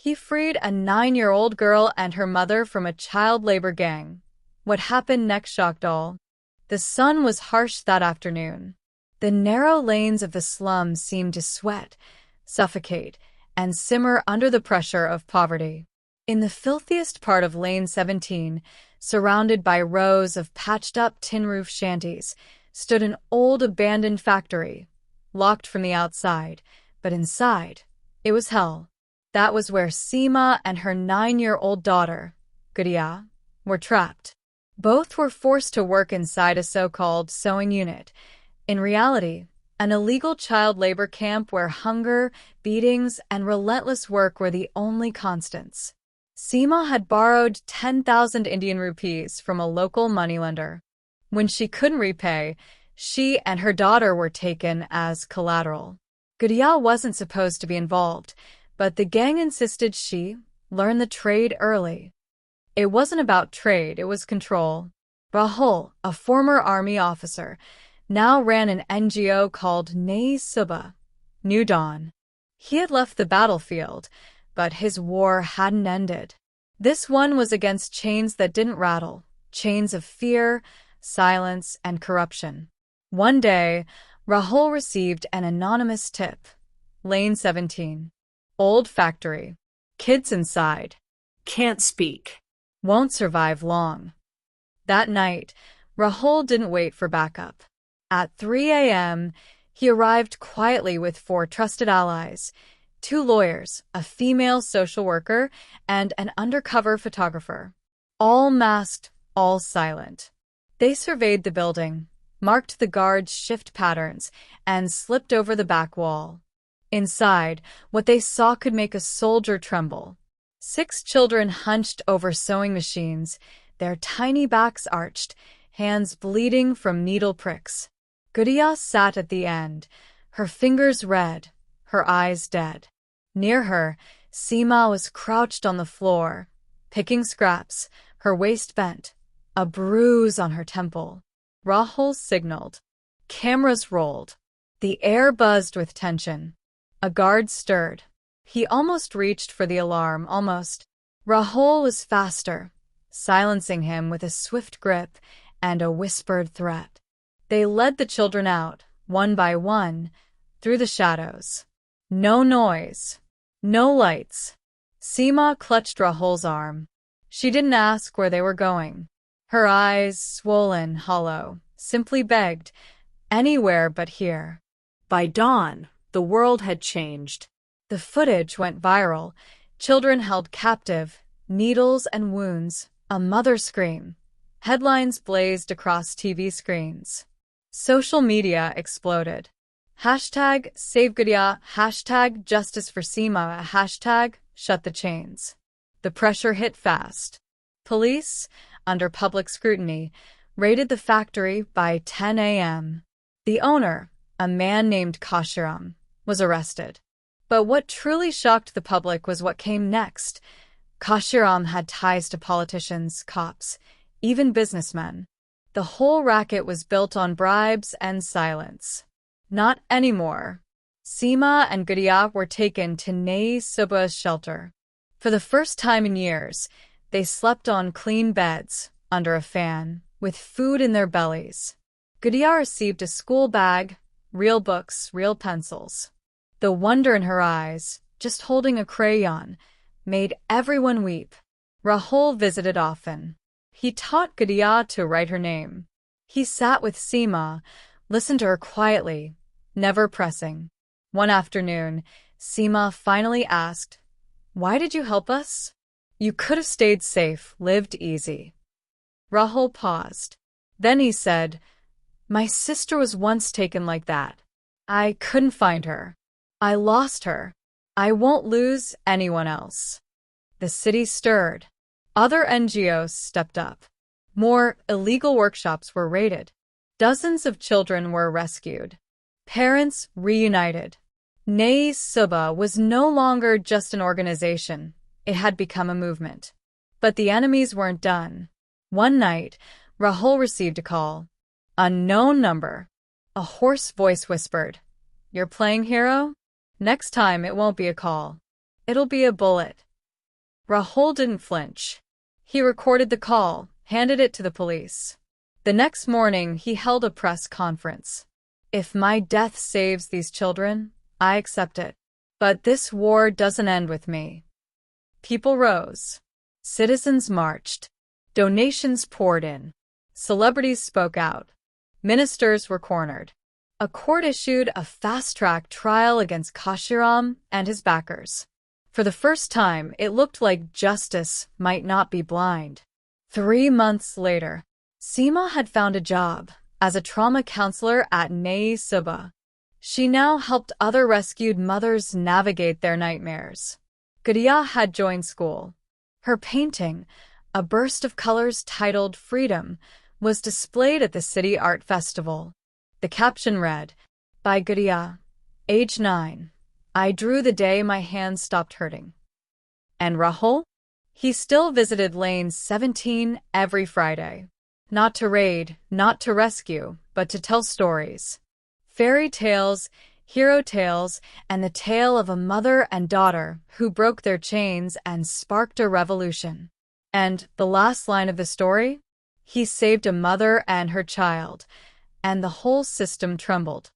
He freed a 9-year-old girl and her mother from a child labor gang. What happened next shocked all. The sun was harsh that afternoon. The narrow lanes of the slums seemed to sweat, suffocate, and simmer under the pressure of poverty. In the filthiest part of Lane 17, surrounded by rows of patched-up tin-roof shanties, stood an old abandoned factory, locked from the outside, but inside, it was hell. That was where Seema and her 9-year-old daughter, Gudiya, were trapped. Both were forced to work inside a so-called sewing unit. In reality, an illegal child labor camp where hunger, beatings, and relentless work were the only constants. Seema had borrowed 10,000 Indian rupees from a local moneylender. When she couldn't repay, she and her daughter were taken as collateral. Gudiya wasn't supposed to be involved, but the gang insisted she learn the trade early. It wasn't about trade, it was control. Rahul, a former army officer, now ran an NGO called Nai Subha, New Dawn. He had left the battlefield, but his war hadn't ended. This one was against chains that didn't rattle, chains of fear, silence, and corruption. One day, Rahul received an anonymous tip. Lane 17. Old factory. Kids inside. Can't speak. Won't survive long. That night, Rahul didn't wait for backup. At 3 a.m., he arrived quietly with 4 trusted allies, 2 lawyers, a female social worker, and an undercover photographer. All masked, all silent. They surveyed the building, marked the guards' shift patterns, and slipped over the back wall. Inside, what they saw could make a soldier tremble. 6 children hunched over sewing machines, their tiny backs arched, hands bleeding from needle pricks. Gudiya sat at the end, her fingers red, her eyes dead. Near her, Seema was crouched on the floor, picking scraps, her waist bent, a bruise on her temple. Rahul signaled. Cameras rolled. The air buzzed with tension. A guard stirred. He almost reached for the alarm, almost. Rahul was faster, silencing him with a swift grip and a whispered threat. They led the children out, one by one, through the shadows. No noise. No lights. Seema clutched Rahul's arm. She didn't ask where they were going. Her eyes, swollen, hollow, simply begged, anywhere but here. By dawn, the world had changed. The footage went viral. Children held captive, needles and wounds, a mother scream. Headlines blazed across TV screens. Social media exploded. Hashtag Save Gudiya, hashtag Justice for Seema, hashtag Shut the Chains. The pressure hit fast. Police, under public scrutiny, raided the factory by 10 a.m. The owner, a man named Kashiram, was arrested. But what truly shocked the public was what came next. Kashiram had ties to politicians, cops, even businessmen. The whole racket was built on bribes and silence. Not anymore. Seema and Gudiya were taken to Nai Subha's shelter. For the first time in years, they slept on clean beds, under a fan, with food in their bellies. Gudiya received a school bag, real books, real pencils. The wonder in her eyes, just holding a crayon, made everyone weep. Rahul visited often. He taught Gudiya to write her name. He sat with Seema, listened to her quietly, never pressing. One afternoon, Seema finally asked, "Why did you help us? You could have stayed safe, lived easy." Rahul paused. Then he said, "My sister was once taken like that. I couldn't find her. I lost her. I won't lose anyone else." The city stirred. Other NGOs stepped up. More illegal workshops were raided. Dozens of children were rescued. Parents reunited. Nai Subha was no longer just an organization. It had become a movement. But the enemies weren't done. One night, Rahul received a call. Unknown number. A hoarse voice whispered, "You're playing hero? Next time it won't be a call. It'll be a bullet." Rahul didn't flinch. He recorded the call, handed it to the police. The next morning, he held a press conference. If my death saves these children, I accept it. But this war doesn't end with me. People rose. Citizens marched. Donations poured in. Celebrities spoke out. Ministers were cornered. A court issued a fast-track trial against Kashiram and his backers. For the first time, it looked like justice might not be blind. 3 months later, Seema had found a job as a trauma counselor at Nai Subha. She now helped other rescued mothers navigate their nightmares. Gadiya had joined school. Her painting, a burst of colors titled Freedom, was displayed at the City Art Festival. The caption read, "By Gadiya, age 9. I drew the day my hands stopped hurting." And Rahul? He still visited Lane 17 every Friday. Not to raid, not to rescue, but to tell stories. Fairy tales, hero tales, and the tale of a mother and daughter who broke their chains and sparked a revolution. And the last line of the story? He saved a mother and her child, and the whole system trembled.